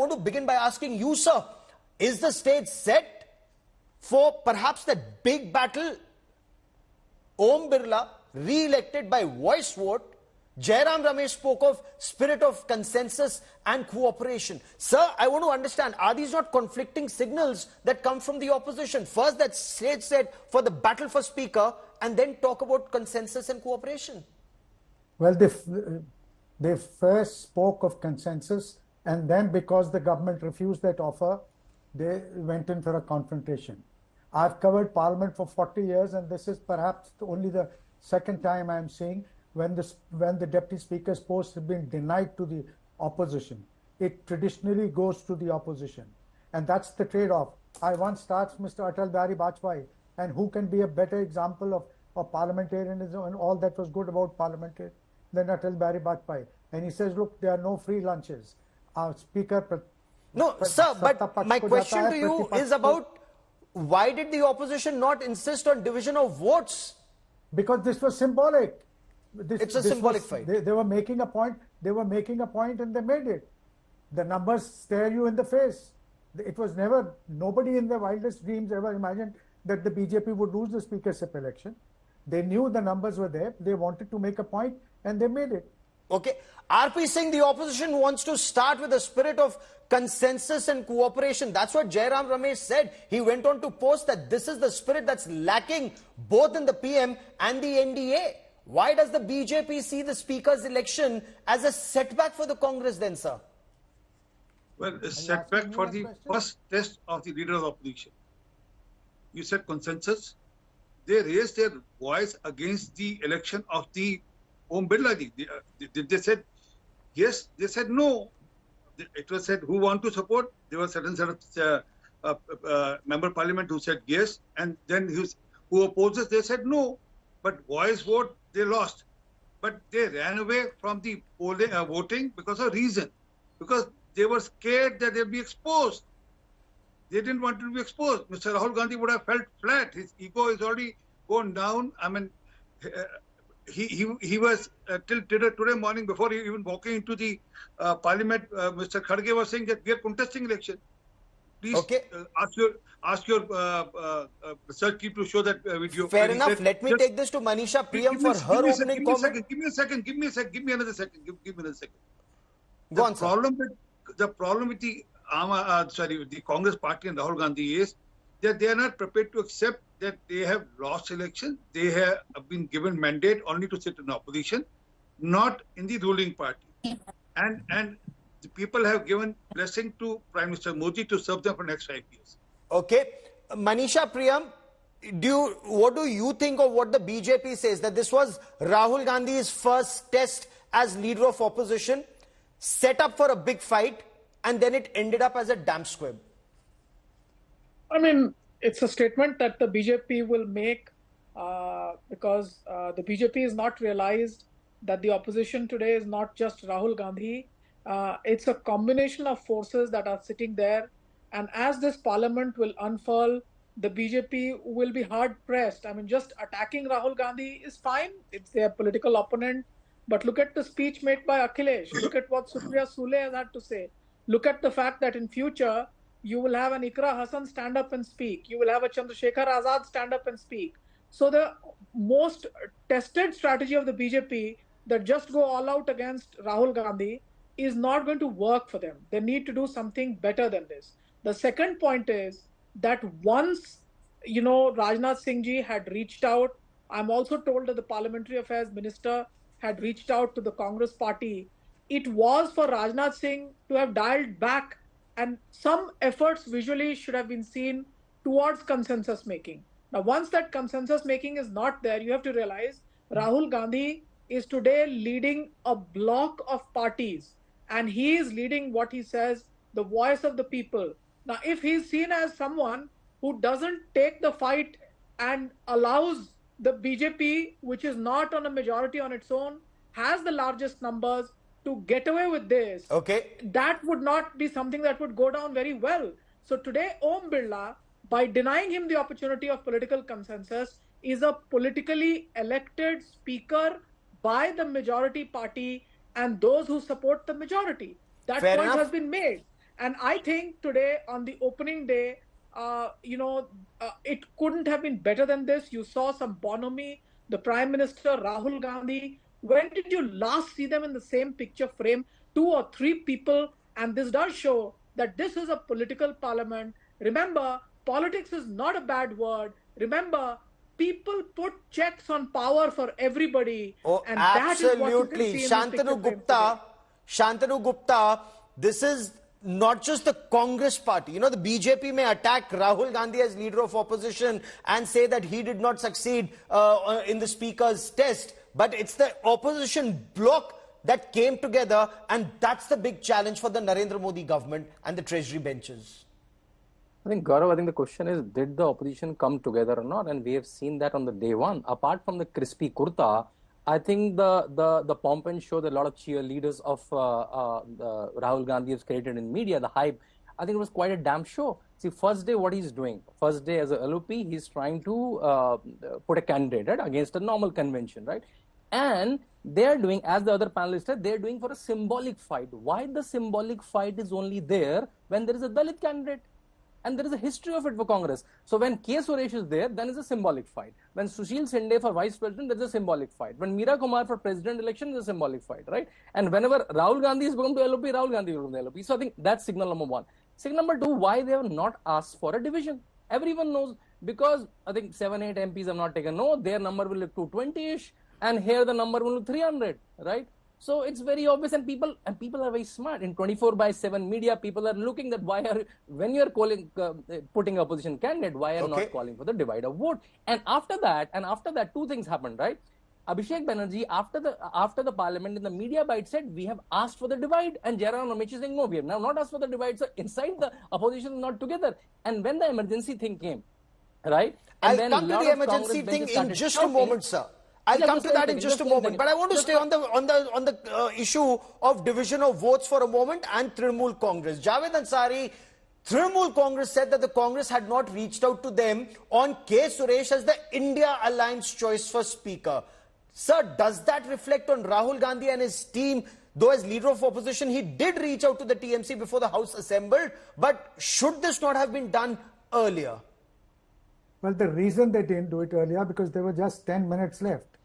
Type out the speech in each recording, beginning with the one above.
want to begin by asking you, sir, is the stage set for perhaps that big battle? Om Birla, re-elected by voice vote. Jairam Ramesh spoke of spirit of consensus and cooperation. Sir, I want to understand, are these not conflicting signals that come from the opposition? First, that stage set for the battle for speaker, and then talk about consensus and cooperation. Well, they first spoke of consensus, and then because the government refused that offer, they went in for a confrontation. I've covered Parliament for 40 years, and this is perhaps only the second time I'm seeing when the Deputy Speaker's post has been denied to the opposition. It traditionally goes to the opposition, and that's the trade-off. I once asked Mr. Atal Bihari Vajpayee, and who can be a better example of parliamentarianism and all that was good about parliamentarianism than Atal Bihari Vajpayee? And he says, look, there are no free lunches. Our Speaker... No, sir, but my question to you is about why did the opposition not insist on division of votes? Because this was symbolic. It's a symbolic fight. They were making a point. They were making a point, and they made it. The numbers stare you in the face. It was never, nobody in their wildest dreams ever imagined that the BJP would lose the speakership election. They knew the numbers were there. They wanted to make a point, and they made it. Okay. RP Singh, the opposition wants to start with a spirit of consensus and cooperation. That's what Jairam Ramesh said. He went on to post that this is the spirit that's lacking both in the PM and the NDA. Why does the BJP see the speaker's election as a setback for the Congress then, sir? Well, a setback for the first test of the leader of the opposition. You said consensus. They raised their voice against the election of the Om Birla. They said yes, they said no. It was said who want to support. There were certain member of parliament who said yes, and then who opposes, they said no. But voice vote, they lost. But they ran away from the voting because of reason. Because they were scared that they'll be exposed. They didn't want to be exposed. Mr. Rahul Gandhi would have felt flat. His ego is already gone down. I mean, he was till today morning, before even walking into the parliament, Mr. Kharge was saying that we are contesting election. Please ask your research team to show that video. Fair enough. Let me take this to Manisha Priyam for her opening comment. Give me a second. Give me another second. Give me another second. Go on, sir. The problem with the the Congress party and Rahul Gandhi is that they are not prepared to accept that they have lost election. They have been given mandate only to sit in opposition, not in the ruling party. And the people have given blessing to Prime Minister Modi to serve them for the next 5 years. Okay. Manisha Priyam, what do you think of what the BJP says, that this was Rahul Gandhi's first test as leader of opposition, set up for a big fight, and then it ended up as a damn squib? I mean, it's a statement that the BJP will make because the BJP has not realized that the opposition today is not just Rahul Gandhi. It's a combination of forces that are sitting there. And as this parliament will unfurl, the BJP will be hard pressed. I mean, just attacking Rahul Gandhi is fine. It's their political opponent. But look at the speech made by Akhilesh. Look at what Supriya Sule has had to say. Look at the fact that in future, you will have an Ikra Hassan stand up and speak. You will have a Chandrasekhar Azad stand up and speak. So the most tested strategy of the BJP that just go all out against Rahul Gandhi is not going to work for them. They need to do something better than this. The second point is that once, Rajnath Singh ji had reached out, I'm also told that the Parliamentary Affairs Minister had reached out to the Congress party. It was for Rajnath Singh to have dialed back, and some efforts visually should have been seen towards consensus making. Now, once that consensus making is not there, you have to realize Rahul Gandhi is today leading a block of parties, and he is leading what he says, the voice of the people. Now, if he's seen as someone who doesn't take the fight and allows the BJP, which is not on a majority on its own, has the largest numbers, to get away with this, that would not be something that would go down very well. So today, Om Birla, by denying him the opportunity of political consensus, is a politically elected speaker by the majority party and those who support the majority. That point has been made. And I think today on the opening day, it couldn't have been better than this. You saw some bonhomie, the Prime Minister, Rahul Gandhi. When did you last see them in the same picture frame? 2 or 3 people. And this does show that this is a political parliament. Remember, politics is not a bad word. Remember, people put checks on power for everybody. Oh, and that is what you can absolutely. see in this picture frame today. Shantanu Gupta, this is not just the Congress party. You know, the BJP may attack Rahul Gandhi as leader of opposition and say that he did not succeed in the speaker's test, but it's the opposition bloc that came together, and that's the big challenge for the Narendra Modi government and the treasury benches. I think, Gaurav, I think the question is, did the opposition come together or not? And we have seen that on the day one. Apart from the crispy kurta, I think the pomp and show that a lot of cheerleaders of Rahul Gandhi has created in media, the hype, I think it was quite a damn show. See, first day, what he's doing? First day as a LoP, he's trying to put a candidate, right, against a normal convention, right? And they're doing, as the other panelists said, they're doing for a symbolic fight. Why the symbolic fight is only there when there is a Dalit candidate? And there is a history of it for Congress. So when K. Suresh is there, then it's a symbolic fight. When Sushil Shinde for vice president, there's a symbolic fight. When Meera Kumar for president election, there's a symbolic fight, right? And whenever Rahul Gandhi is going to LoP, Rahul Gandhi is going to LoP. So I think that's signal number one. Signal number two, why they have not asked for a division. Everyone knows, because I think 7-8 MPs have not taken no, their number will look 220-ish, and here the number will look 300, right? So it's very obvious, and people are very smart. In 24/7 media, people are looking that when you are calling, putting opposition candidate, why are you not calling for the divide of vote? And after that, 2 things happened, right? Abhishek Banerjee, after the parliament, in the media bite said, we have asked for the divide, and Jairam Ramesh is saying, no, we have now not asked for the divide. So inside the opposition is not together. And when the emergency thing came, right? And I'll come to the emergency thing in just a moment, sir. I'll come to that in just a moment, but I want to stay on the issue of division of votes for a moment and Trinamool Congress. Javed Ansari, Trinamool Congress said that the Congress had not reached out to them on K. Suresh as the India Alliance choice for Speaker. Sir, does that reflect on Rahul Gandhi and his team? Though as leader of opposition, he did reach out to the TMC before the House assembled, but should this not have been done earlier? Well, the reason they didn't do it earlier, because there were just 10 minutes left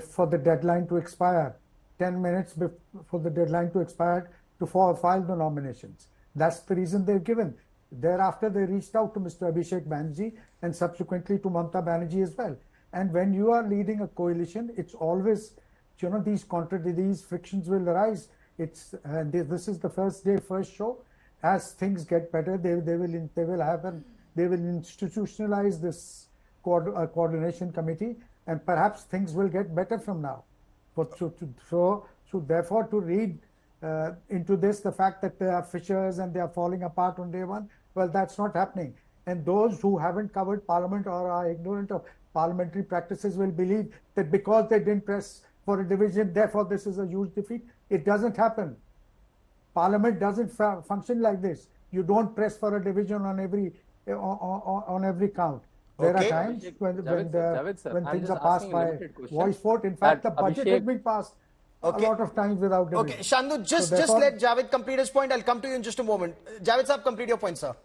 for the deadline to expire. 10 minutes before the deadline to expire to file the nominations. That's the reason they've given. Thereafter, they reached out to Mr. Abhishek Banerjee and subsequently to Mamata Banerjee as well. And when you are leading a coalition, it's always, these frictions will arise. This is the first day, first show. As things get better, they will institutionalize this coordination committee, and perhaps things will get better from now. But so therefore, to read into this, the fact that there are fissures and they are falling apart on day one, well, that's not happening. And those who haven't covered Parliament or are ignorant of parliamentary practices will believe that because they didn't press for a division, therefore this is a huge defeat. It doesn't happen. Parliament doesn't function like this. You don't press for a division on every count. There are times when things are passed by voice vote. In fact, the budget has been passed a lot of times without division. Okay, Shandu, just let Javed complete his point. I'll come to you in just a moment. Javed Saab, complete your point, sir.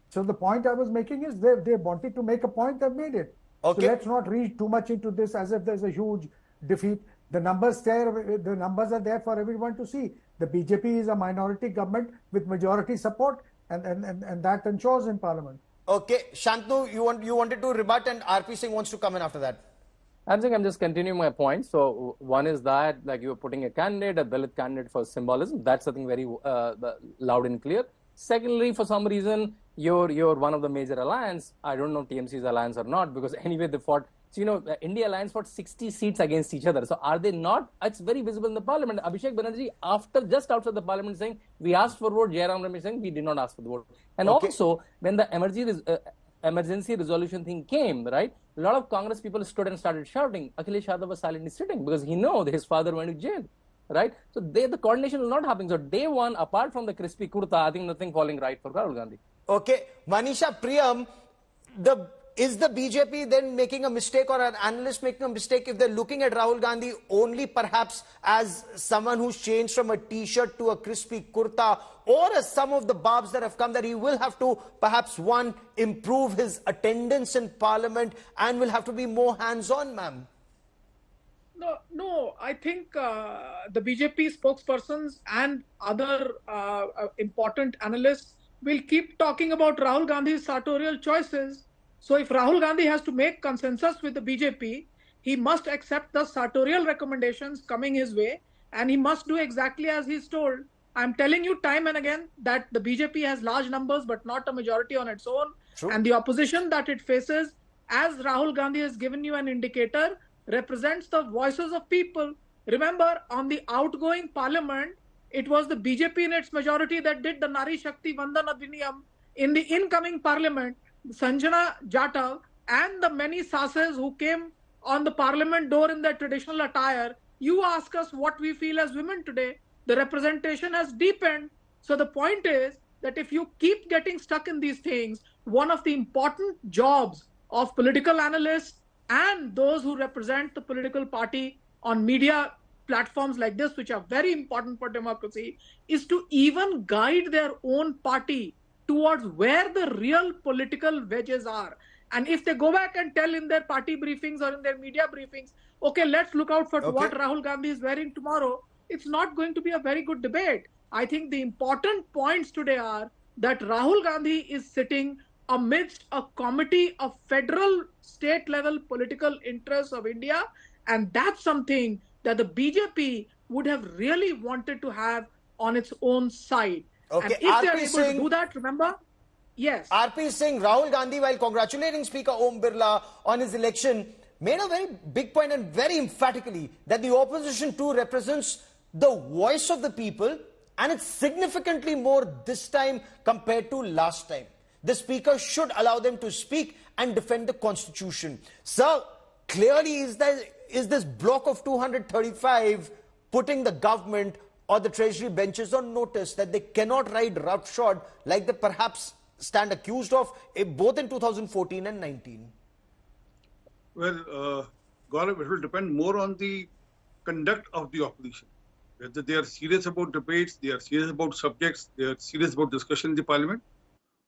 So the point I was making is they wanted to make a point, they've made it. Okay. So let's not read too much into this as if there's a huge defeat. The numbers are there for everyone to see. The BJP is a minority government with majority support, and that ensures in Parliament. Okay, Shantanu, you wanted to rebut, and RP Singh wants to come in after that. I'm just continuing my point. So one is that, like, you are putting a Dalit candidate for symbolism. That's something very loud and clear. Secondly, for some reason, you're one of the major alliance. I don't know TMC's alliance or not, because anyway they fought. So, India Alliance fought 60 seats against each other. So are they not? It's very visible in the Parliament. Abhishek Banerjee, just outside the Parliament, saying, we asked for vote. Jairam Ramesh saying, we did not ask for the vote. And also, when the emergency resolution thing came, right, a lot of Congress people stood and started shouting. Akhilesh Yadav was silently sitting because he knew that his father went to jail, right? So the coordination was not happening. So day one, apart from the crispy kurta, I think nothing falling right for Rahul Gandhi. Okay, Manisha, Priyam, the is the BJP then making a mistake, or an analyst making a mistake, if they're looking at Rahul Gandhi only perhaps as someone who's changed from a t-shirt to a crispy kurta, or as some of the barbs that have come, that he will have to perhaps, one, improve his attendance in parliament and will have to be more hands-on, ma'am? No, I think the BJP spokespersons and other important analysts will keep talking about Rahul Gandhi's sartorial choices. So if Rahul Gandhi has to make consensus with the BJP, he must accept the sartorial recommendations coming his way, and he must do exactly as he's told. I'm telling you time and again that the BJP has large numbers but not a majority on its own. True. And the opposition that it faces, as Rahul Gandhi has given you an indicator, represents the voices of people. Remember, on the outgoing parliament, it was the BJP in its majority that did the Nari Shakti Vandan Adhiniyam. In the incoming parliament, Sanjana Jatav and the many sasses who came on the parliament door in their traditional attire, you ask us what we feel as women today. The representation has deepened. So the point is that if you keep getting stuck in these things, one of the important jobs of political analysts and those who represent the political party on media platforms like this, which are very important for democracy, is to even guide their own party towards where the real political wedges are. And if they go back and tell in their party briefings or in their media briefings, okay, let's look out for what Rahul Gandhi is wearing tomorrow, it's not going to be a very good debate. I think the important points today are that Rahul Gandhi is sitting amidst a committee of federal state level political interests of India, and that's something that the BJP would have really wanted to have on its own side. Okay. And if they are able to do that, remember, yes. RP is saying Rahul Gandhi, while congratulating Speaker Om Birla on his election, made a very big point and very emphatically that the opposition too represents the voice of the people, and it's significantly more this time compared to last time. The Speaker should allow them to speak and defend the Constitution. Sir, clearly is this block of 235 putting the government or the Treasury benches on notice that they cannot ride roughshod like they perhaps stand accused of, both in 2014 and 19? Well, Gaurav, it will depend more on the conduct of the opposition. Whether they are serious about debates, they are serious about subjects, they are serious about discussion in the parliament,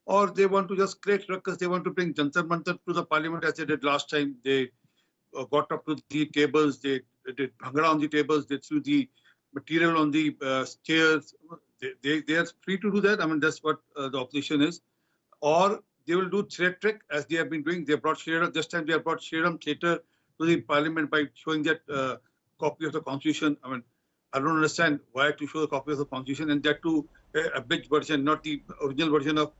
or they want to just create ruckus, they want to bring Jantar Mantar to the parliament as they did last time. They got up to the tables, they did bhangra on the tables, they threw the material on the chairs. They are free to do that. I mean, that's what the opposition is. Or they will do threat trick as they have been doing. They brought Shriram, this time they have brought Shriram Theatre to the parliament by showing that copy of the constitution. I mean, I don't understand why to show the copy of the constitution, and that too a big version, not the original version of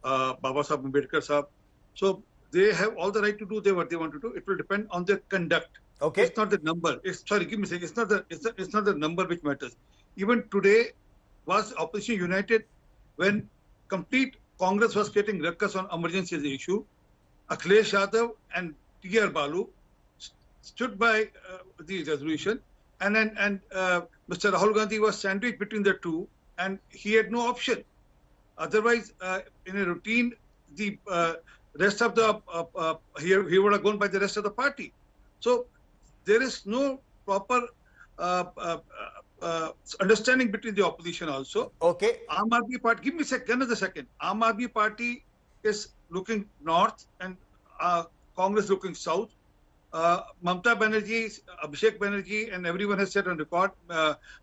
Baba Sahib Ambedkar Sahib. So they have all the right to do what they want to do. It will depend on their conduct. Okay. It's not the number. Sorry, give me a second. It's not the number which matters. Even today, was opposition united when complete Congress was creating ruckus on emergency as an issue? Akhilesh Yadav and T.R. Balu stood by the resolution, and Mr. Rahul Gandhi was sandwiched between the two, and he had no option. Otherwise, in a routine, the rest of the he would have gone by the rest of the party. So there is no proper understanding between the opposition also. Okay. Aam Aadmi Party, give me another second. Aam Aadmi Party is looking north and Congress looking south. Mamata Banerjee, Abhishek Banerjee, and everyone has said on record,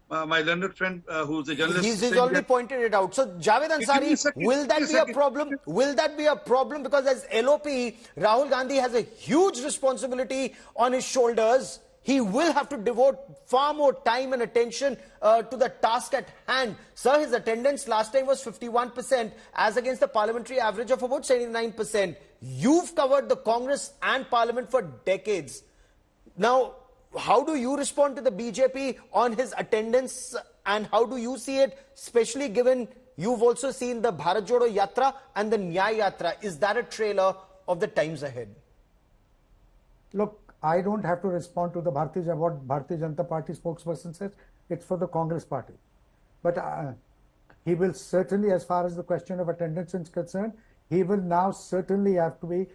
my learned friend who's a journalist. He's already pointed it out. So, Javed Ansari, will that be a problem? Will that be a problem? Because as LoP, Rahul Gandhi has a huge responsibility on his shoulders. He will have to devote far more time and attention to the task at hand. Sir, his attendance last time was 51%, as against the parliamentary average of about 79%. You've covered the Congress and Parliament for decades. Now, how do you respond to the BJP on his attendance, and how do you see it, especially given you've also seen the Bharat Jodo Yatra and the Nyay Yatra? Is that a trailer of the times ahead? Look, I don't have to respond to what Bharatiya Janata Party spokesperson says. It's for the Congress Party. But he will certainly, as far as the question of attendance is concerned, he will now certainly have to be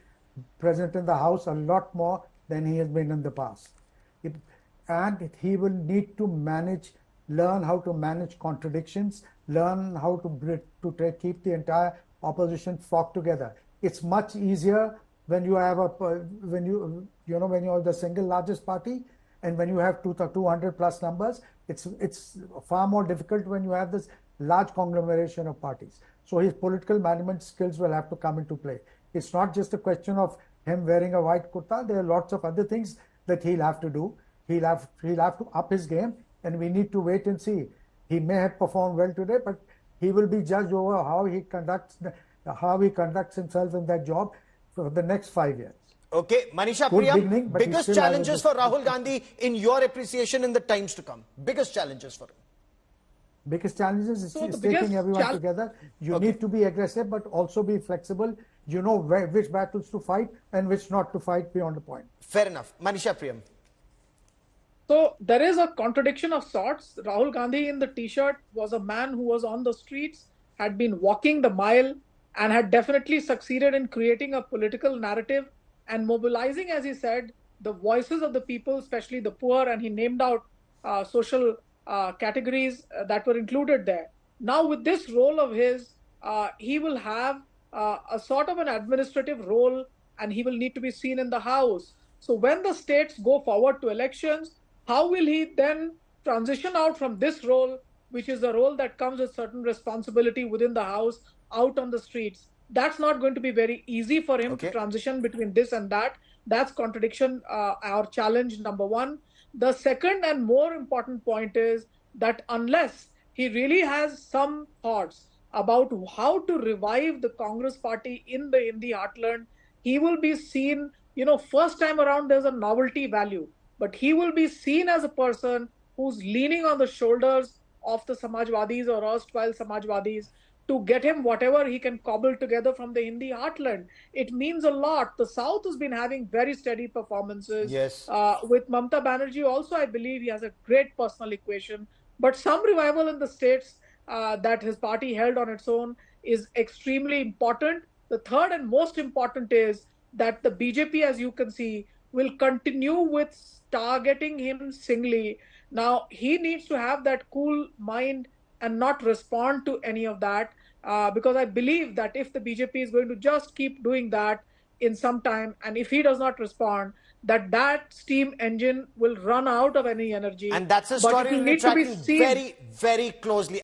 present in the House a lot more than he has been in the past. And he will need to learn how to manage contradictions, learn how to keep the entire opposition flock together. It's much easier when you have when you're the single largest party, and when you have 200 plus numbers. It's far more difficult when you have this large conglomeration of parties. So his political management skills will have to come into play. It's not just a question of him wearing a white kurta. There are lots of other things that he'll have to do. He'll have to up his game, and we need to wait and see. He may have performed well today, but he will be judged over how he conducts himself in that job for the next 5 years. Okay, Manisha Priyam, biggest challenges for Rahul Gandhi in your appreciation in the times to come. Biggest challenges for him. Biggest challenges is taking everyone together. You need to be aggressive, but also be flexible. You know which battles to fight and which not to fight beyond the point. Fair enough. Manisha Priyam. So there is a contradiction of sorts. Rahul Gandhi in the t-shirt was a man who was on the streets, had been walking the mile, and had definitely succeeded in creating a political narrative and mobilizing, as he said, the voices of the people, especially the poor, and he named out social categories that were included there. Now with this role of his, he will have a sort of an administrative role, and he will need to be seen in the House. So when the states go forward to elections, how will he then transition out from this role, which is a role that comes with certain responsibility within the House, out on the streets? That's not going to be very easy for him to transition between this and that. That's contradiction, our challenge number one. The second and more important point is that unless he really has some thoughts about how to revive the Congress party in the Hindi heartland, he will be seen, first time around there's a novelty value, but he will be seen as a person who's leaning on the shoulders of the Samajwadis or erstwhile Samajwadis to get him whatever he can cobble together from the Hindi heartland. It means a lot. The South has been having very steady performances. Yes. With Mamata Banerjee also, I believe he has a great personal equation. But some revival in the states that his party held on its own is extremely important. The third and most important is that the BJP, as you can see, will continue with targeting him singly. Now, he needs to have that cool mind and not respond to any of that, because I believe that if the BJP is going to just keep doing that in some time, and if he does not respond, that steam engine will run out of any energy. And that's a story we'll be tracking very, very closely.